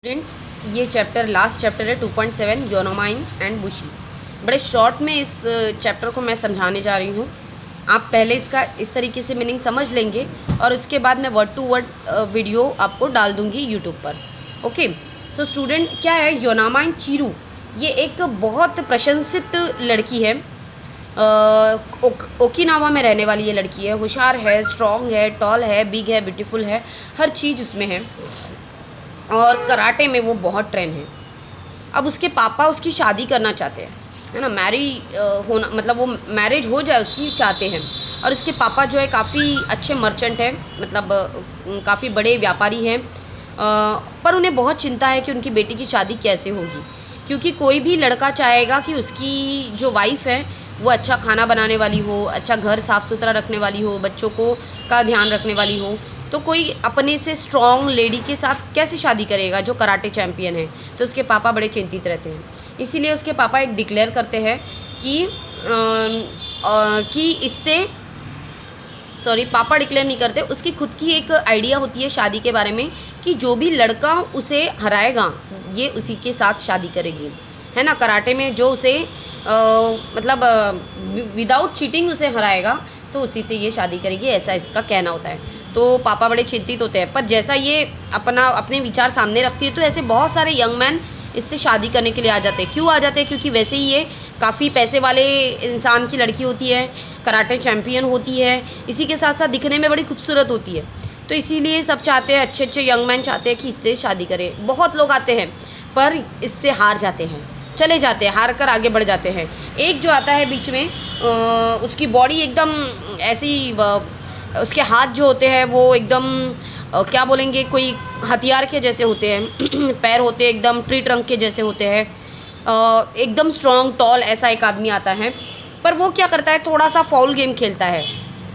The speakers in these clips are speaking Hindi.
स्टूडेंट्स, ये चैप्टर लास्ट चैप्टर है 2.7 योनामाइन एंड बुशी। बड़े शॉर्ट में इस चैप्टर को मैं समझाने जा रही हूँ। आप पहले इसका इस तरीके से मीनिंग समझ लेंगे और उसके बाद मैं वर्ड टू वर्ड वीडियो आपको डाल दूँगी यूट्यूब पर। ओके, सो स्टूडेंट, क्या है योनामाइन चीरू? ये एक बहुत प्रशंसित लड़की है। ओकिनावा में रहने वाली ये लड़की है। होशियार है, स्ट्रॉन्ग है, टॉल है, बिग है, ब्यूटीफुल है, हर चीज़ उसमें है और कराटे में वो बहुत ट्रेन है। अब उसके पापा उसकी शादी करना चाहते हैं, है ना, होना मतलब वो मैरिज हो जाए उसकी चाहते हैं। और उसके पापा जो है काफ़ी अच्छे मर्चेंट हैं, मतलब काफ़ी बड़े व्यापारी हैं। पर उन्हें बहुत चिंता है कि उनकी बेटी की शादी कैसे होगी, क्योंकि कोई भी लड़का चाहेगा कि उसकी जो वाइफ़ है वो अच्छा खाना बनाने वाली हो, अच्छा घर साफ़ सुथरा रखने वाली हो, बच्चों को का ध्यान रखने वाली हो। तो कोई अपने से स्ट्रॉन्ग लेडी के साथ कैसे शादी करेगा जो कराटे चैम्पियन है? तो उसके पापा बड़े चिंतित रहते हैं। इसीलिए उसके पापा एक डिक्लेयर करते हैं कि इससे पापा डिक्लेयर नहीं करते, उसकी खुद की एक आइडिया होती है शादी के बारे में कि जो भी लड़का उसे हराएगा ये उसी के साथ शादी करेगी, है ना। कराटे में जो उसे मतलब विदाउट चीटिंग उसे हराएगा तो उसी से ये शादी करेगी, ऐसा इसका कहना होता है। तो पापा बड़े चिंतित होते हैं। पर जैसा ये अपने विचार सामने रखती है तो ऐसे बहुत सारे यंग मैन इससे शादी करने के लिए आ जाते हैं। क्यों आ जाते हैं? क्योंकि वैसे ही ये काफ़ी पैसे वाले इंसान की लड़की होती है, कराटे चैम्पियन होती है, इसी के साथ साथ दिखने में बड़ी खूबसूरत होती है। तो इसीलिए सब चाहते हैं, अच्छे अच्छे यंग मैन चाहते हैं कि इससे शादी करें। बहुत लोग आते हैं पर इससे हार जाते हैं, चले जाते हैं, हार कर आगे बढ़ जाते हैं। एक जो आता है बीच में, उसकी बॉडी एकदम ऐसी, उसके हाथ जो होते हैं वो एकदम क्या बोलेंगे, कोई हथियार के जैसे होते हैं पैर होते हैं एकदम ट्री ट्रंक के जैसे होते हैं, एकदम स्ट्रॉन्ग टॉल, ऐसा एक आदमी आता है। पर वो क्या करता है, थोड़ा सा फाउल गेम खेलता है,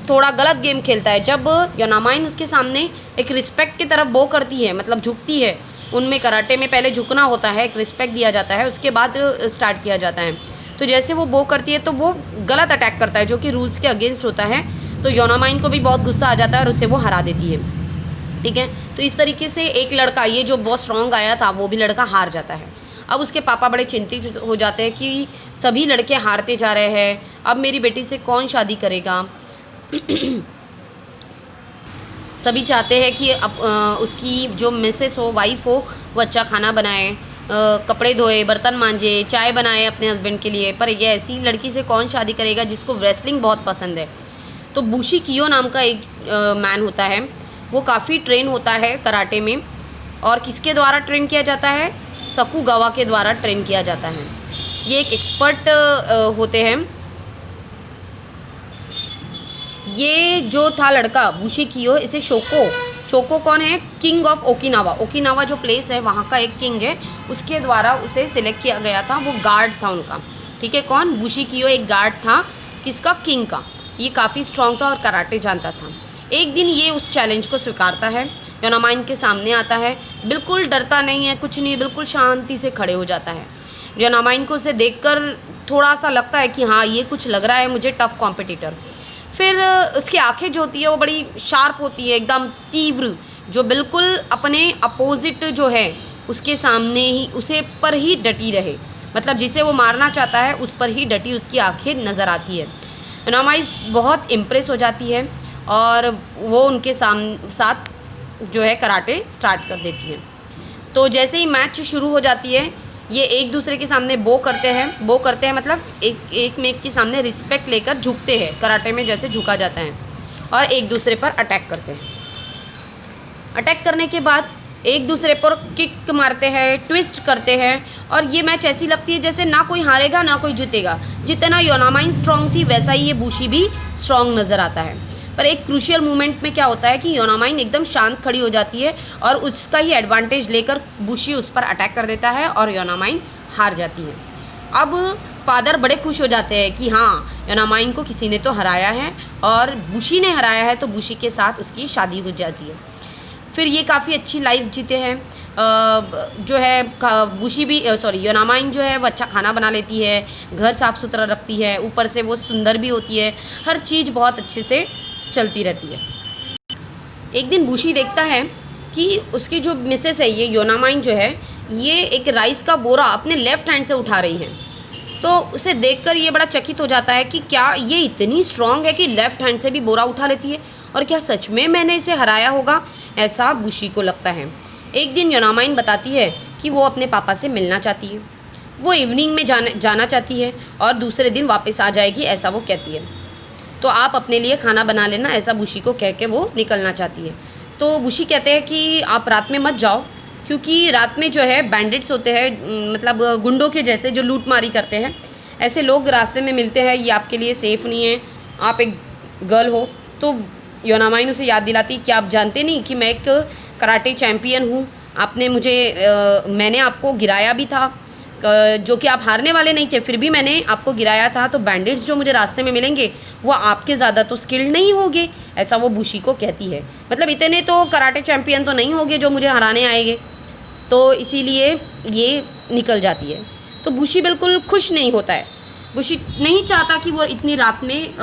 थोड़ा गलत गेम खेलता है। जब योनामाइन उसके सामने एक रिस्पेक्ट की तरफ बो करती है, मतलब झुकती है, उनमें कराटे में पहले झुकना होता है, एक रिस्पेक्ट दिया जाता है, उसके बाद स्टार्ट किया जाता है। तो जैसे वो बो करती है तो वो गलत अटैक करता है जो कि रूल्स के अगेंस्ट होता है। तो योनामाइन को भी बहुत गुस्सा आ जाता है और उसे वो हरा देती है। ठीक है, तो इस तरीके से एक लड़का, ये जो बहुत स्ट्रॉन्ग आया था, वो भी लड़का हार जाता है। अब उसके पापा बड़े चिंतित हो जाते हैं कि सभी लड़के हारते जा रहे हैं, अब मेरी बेटी से कौन शादी करेगा। सभी चाहते हैं कि अब उसकी जो मिसेस हो, वाइफ हो, वो अच्छा खाना बनाए, कपड़े धोए, बर्तन मांजे, चाय बनाए अपने हस्बैंड के लिए। पर ये ऐसी लड़की से कौन शादी करेगा जिसको रेसलिंग बहुत पसंद है। तो बुशी कियो नाम का एक मैन होता है, वो काफ़ी ट्रेन होता है कराटे में। और किसके द्वारा ट्रेन किया जाता है? सकुगावा के द्वारा ट्रेन किया जाता है। ये एक एक्सपर्ट होते हैं। ये जो था लड़का बुशी कियो, इसे शोको कौन है? King of Okinawa. ओकिनावा जो प्लेस है वहाँ का एक किंग है, उसके द्वारा उसे सिलेक्ट किया गया था। वो गार्ड था उनका, ठीक है। कौन? बुशी कियो एक गार्ड था, किसका? किंग का। ये काफ़ी स्ट्रॉन्ग था और कराटे जानता था। एक दिन ये उस चैलेंज को स्वीकारता है, योनामाइन के सामने आता है, बिल्कुल डरता नहीं है, कुछ नहीं, बिल्कुल शांति से खड़े हो जाता है। योनामाइन को उसे देखकर थोड़ा सा लगता है कि हाँ, ये कुछ लग रहा है मुझे टफ कॉम्पिटिटर। फिर उसकी आंखें जो होती है वो बड़ी शार्प होती है, एकदम तीव्र, जो बिल्कुल अपने अपोजिट जो है उसके सामने ही, उसे पर ही डटी रहे, मतलब जिसे वो मारना चाहता है उस पर ही डटी उसकी आंखें नज़र आती है। योनामाइन बहुत इम्प्रेस हो जाती है और वो उनके साथ जो है कराटे स्टार्ट कर देती है। तो जैसे ही मैच शुरू हो जाती है, ये एक दूसरे के सामने बो करते हैं मतलब एक में के सामने रिस्पेक्ट लेकर झुकते हैं, कराटे में जैसे झुका जाता है, और एक दूसरे पर अटैक करते हैं। अटैक करने के बाद एक दूसरे पर किक मारते हैं, ट्विस्ट करते हैं, और ये मैच ऐसी लगती है जैसे ना कोई हारेगा ना कोई जीतेगा। जितना योनामाइन स्ट्रॉन्ग थी वैसा ही ये बुशी भी स्ट्रॉन्ग नज़र आता है। पर एक क्रूशियल मोमेंट में क्या होता है कि योनामाइन एकदम शांत खड़ी हो जाती है और उसका ही एडवांटेज लेकर बुशी उस पर अटैक कर देता है और योनामाइन हार जाती है। अब फादर बड़े खुश हो जाते हैं कि हाँ, योनामाइन को किसी ने तो हराया है, और बुशी ने हराया है, तो बुशी के साथ उसकी शादी हो जाती है। फिर ये काफ़ी अच्छी लाइफ जीते हैं। जो है बुशी भी योनामाइन जो है वो अच्छा खाना बना लेती है, घर साफ़ सुथरा रखती है, ऊपर से वो सुंदर भी होती है, हर चीज़ बहुत अच्छे से चलती रहती है। एक दिन बुशी देखता है कि उसकी जो मिसेस है, ये योनामाइन जो है, ये एक राइस का बोरा अपने लेफ़्ट हैंड से उठा रही हैं। तो उसे देखकर ये बड़ा चकित हो जाता है कि क्या ये इतनी स्ट्रॉन्ग है कि लेफ़्ट हैंड से भी बोरा उठा लेती है, और क्या सच में मैंने इसे हराया होगा, ऐसा बुशी को लगता है। एक दिन योनामाइन बताती है कि वो अपने पापा से मिलना चाहती है, वो इवनिंग में जाना चाहती है और दूसरे दिन वापस आ जाएगी, ऐसा वो कहती है। तो आप अपने लिए खाना बना लेना, ऐसा बुशी को कह के वो निकलना चाहती है। तो बुशी कहते हैं कि आप रात में मत जाओ, क्योंकि रात में जो है बैंडिट्स होते हैं, मतलब गुंडों के जैसे जो लूटमारी करते हैं, ऐसे लोग रास्ते में मिलते हैं, ये आपके लिए सेफ़ नहीं है, आप एक गर्ल हो। तो योनामाइन उसे याद दिलाती कि आप जानते नहीं कि मैं एक कराटे चैम्पियन हूँ, आपने मैंने आपको गिराया भी था, जो कि आप हारने वाले नहीं थे, फिर भी मैंने आपको गिराया था। तो बैंडिट्स जो मुझे रास्ते में मिलेंगे वो आपके ज़्यादा तो स्किल्ड नहीं होंगे, ऐसा वो बुशी को कहती है। मतलब इतने तो कराटे चैम्पियन तो नहीं होंगे जो मुझे हराने आएंगे, तो इसीलिए ये निकल जाती है। तो बुशी बिल्कुल खुश नहीं होता है। बुशी नहीं चाहता कि वो इतनी रात में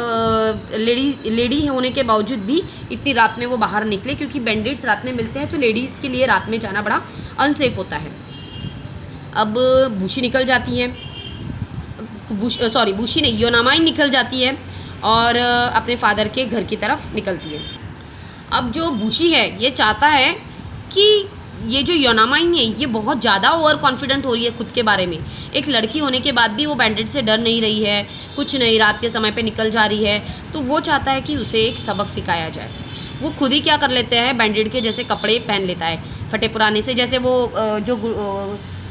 लेडी होने के बावजूद भी इतनी रात में वो बाहर निकले, क्योंकि बैंडिट्स रात में मिलते हैं, तो लेडीज़ के लिए रात में जाना बड़ा अनसेफ होता है। अब बुशी निकल जाती है, बुशी नहीं, योनामाइन निकल जाती है और अपने फादर के घर की तरफ निकलती है। अब जो बुशी है ये चाहता है कि ये जो योनामाइन है ये बहुत ज़्यादा ओवर कॉन्फिडेंट हो रही है खुद के बारे में। एक लड़की होने के बाद भी वो बैंडिट से डर नहीं रही है, कुछ नहीं, रात के समय पे निकल जा रही है। तो वो चाहता है कि उसे एक सबक सिखाया जाए। वो खुद ही क्या कर लेते हैं, बैंडिट के जैसे कपड़े पहन लेता है, फटे पुराने से, जैसे वो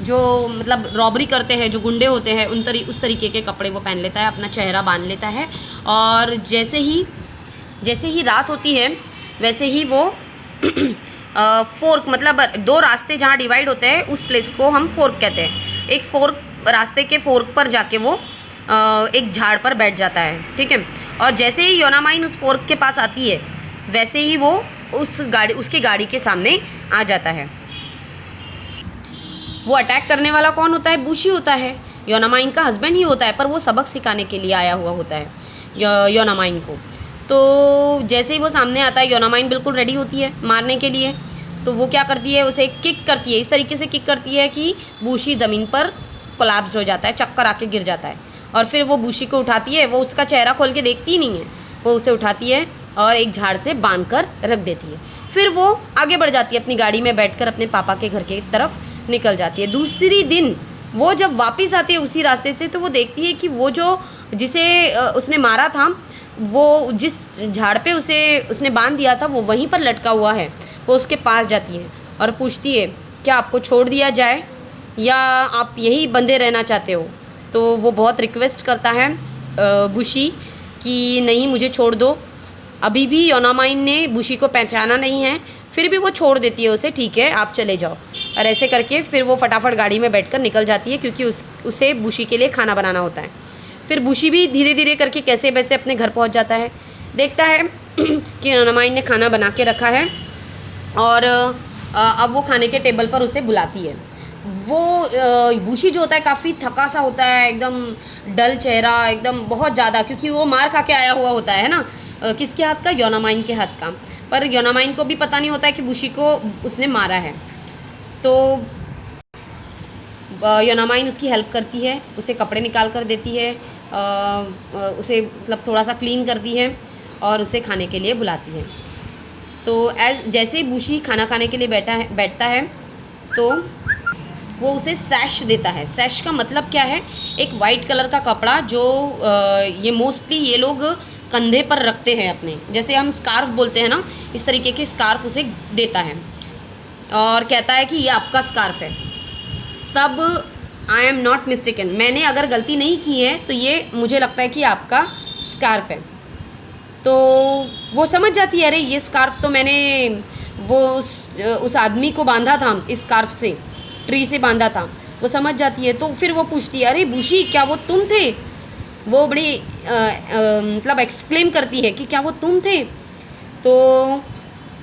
जो मतलब रॉबरी करते हैं, जो गुंडे होते हैं, उस तरीके के कपड़े वो पहन लेता है, अपना चेहरा बांध लेता है। और जैसे ही रात होती है वैसे ही वो फोर्क, मतलब दो रास्ते जहाँ डिवाइड होते हैं उस प्लेस को हम फोर्क कहते हैं। एक रास्ते के फोर्क पर जाके वो एक झाड़ पर बैठ जाता है, ठीक है। और जैसे ही योनामाइन उस फोर्क के पास आती है वैसे ही वो उसकी गाड़ी के सामने आ जाता है। वो अटैक करने वाला कौन होता है? बुशी होता है, योनामाइन का हस्बैंड ही होता है, पर वो सबक सिखाने के लिए आया हुआ होता है योनामाइन को। तो जैसे ही वो सामने आता है, योनामाइन बिल्कुल रेडी होती है मारने के लिए। तो वो क्या करती है, उसे किक करती है, इस तरीके से किक करती है कि बुशी ज़मीन पर कोलैप्स हो जाता है, चक्कर आके गिर जाता है। और फिर वो बुशी को उठाती है, वो उसका चेहरा खोल के देखती ही नहीं है, वो उसे उठाती है और एक झाड़ से बांध कर रख देती है। फिर वो आगे बढ़ जाती है, अपनी गाड़ी में बैठकर अपने पापा के घर की तरफ निकल जाती है। दूसरी दिन वो जब वापस आती है उसी रास्ते से, तो वो देखती है कि वो जिसे उसने मारा था, वो जिस झाड़ पे उसने बांध दिया था वो वहीं पर लटका हुआ है। वो उसके पास जाती है और पूछती है, क्या आपको छोड़ दिया जाए या आप यही बंधे रहना चाहते हो? तो वो बहुत रिक्वेस्ट करता है बुशी कि नहीं, मुझे छोड़ दो। अभी भी योनामाइन ने बुशी को पहचाना नहीं है, फिर भी वो छोड़ देती है उसे, ठीक है आप चले जाओ। और ऐसे करके फिर वो फटाफट गाड़ी में बैठकर निकल जाती है, क्योंकि उसे बुशी के लिए खाना बनाना होता है। फिर बुशी भी धीरे धीरे करके कैसे वैसे अपने घर पहुंच जाता है, देखता है कि योनामाइन ने खाना बना के रखा है और अब वो खाने के टेबल पर उसे बुलाती है। वो बुशी जो होता है काफ़ी थका सा होता है, एकदम डल चेहरा, एकदम बहुत ज़्यादा, क्योंकि वो मार खा के आया हुआ होता है ना, किसके हाथ का? योनामाइन के हाथ का। पर योनामाइन को भी पता नहीं होता है कि बुशी को उसने मारा है। तो योनामाइन उसकी हेल्प करती है, उसे कपड़े निकाल कर देती है, उसे मतलब थोड़ा सा क्लीन करती है और उसे खाने के लिए बुलाती है। तो जैसे ही बुशी खाना खाने के लिए बैठता है तो वो उसे सैश देता है। सैश का मतलब क्या है? एक वाइट कलर का कपड़ा जो ये मोस्टली ये लोग कंधे पर रखते हैं अपने, जैसे हम स्कार्फ बोलते हैं ना, इस तरीके के स्कार्फ उसे देता है और कहता है कि ये आपका स्कार्फ है। तब आई एम नॉट मिस्टेकन, मैंने अगर गलती नहीं की है तो ये मुझे लगता है कि आपका स्कार्फ है। तो वो समझ जाती है, अरे ये स्कार्फ तो मैंने उस आदमी को बांधा था, इस स्कार्फ से, ट्री से बांधा था, वो समझ जाती है। तो फिर वो पूछती है, अरे बुशी क्या वो तुम थे? वो बड़ी मतलब एक्सक्लेम करती है कि क्या वो तुम थे? तो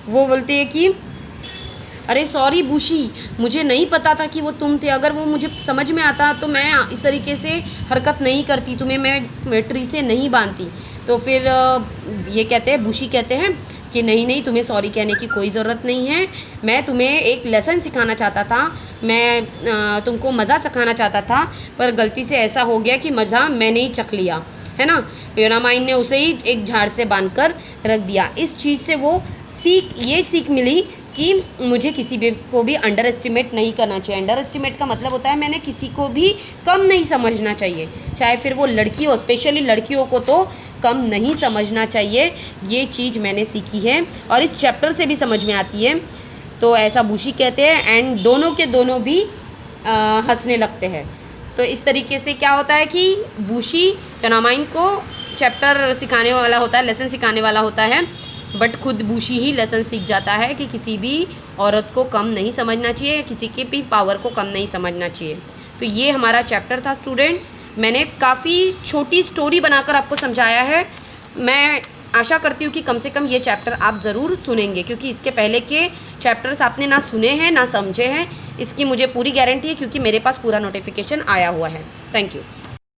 वो बोलती है कि अरे सॉरी बुशी, मुझे नहीं पता था कि वो तुम थे, अगर वो मुझे समझ में आता तो मैं इस तरीके से हरकत नहीं करती, तुम्हें मैं ट्री से नहीं बांधती। तो फिर ये कहते हैं, बुशी कहते हैं कि नहीं नहीं, तुम्हें सॉरी कहने की कोई ज़रूरत नहीं है, मैं तुम्हें एक लेसन सिखाना चाहता था, मैं तुमको मज़ा चखाना चाहता था, पर गलती से ऐसा हो गया कि मज़ा मैंने ही चख लिया, है ना। योनामाइन ने उसे ही एक झाड़ से बांध कर रख दिया। इस चीज़ से वो ये सीख मिली कि मुझे किसी भी को भी अंडर एस्टिमेट नहीं करना चाहिए। अंडर एस्टिमेट का मतलब होता है मैंने किसी को भी कम नहीं समझना चाहिए, चाहे फिर वो लड़की हो, स्पेशली लड़कियों को तो कम नहीं समझना चाहिए। ये चीज़ मैंने सीखी है और इस चैप्टर से भी समझ में आती है। तो ऐसा बूशी कहते हैं एंड दोनों के दोनों भी हंसने लगते हैं। तो इस तरीके से क्या होता है कि बूशी योनामाइन को चैप्टर सिखाने वाला होता है, लेसन सिखाने वाला होता है, बट खुद बूशी ही लेसन सीख जाता है कि किसी भी औरत को कम नहीं समझना चाहिए, किसी के भी पावर को कम नहीं समझना चाहिए। तो ये हमारा चैप्टर था स्टूडेंट। मैंने काफ़ी छोटी स्टोरी बनाकर आपको समझाया है। मैं आशा करती हूँ कि कम से कम ये चैप्टर आप ज़रूर सुनेंगे, क्योंकि इसके पहले के चैप्टर्स आपने ना सुने हैं ना समझे हैं। इसकी मुझे पूरी गारंटी है, क्योंकि मेरे पास पूरा नोटिफिकेशन आया हुआ है। Thank you.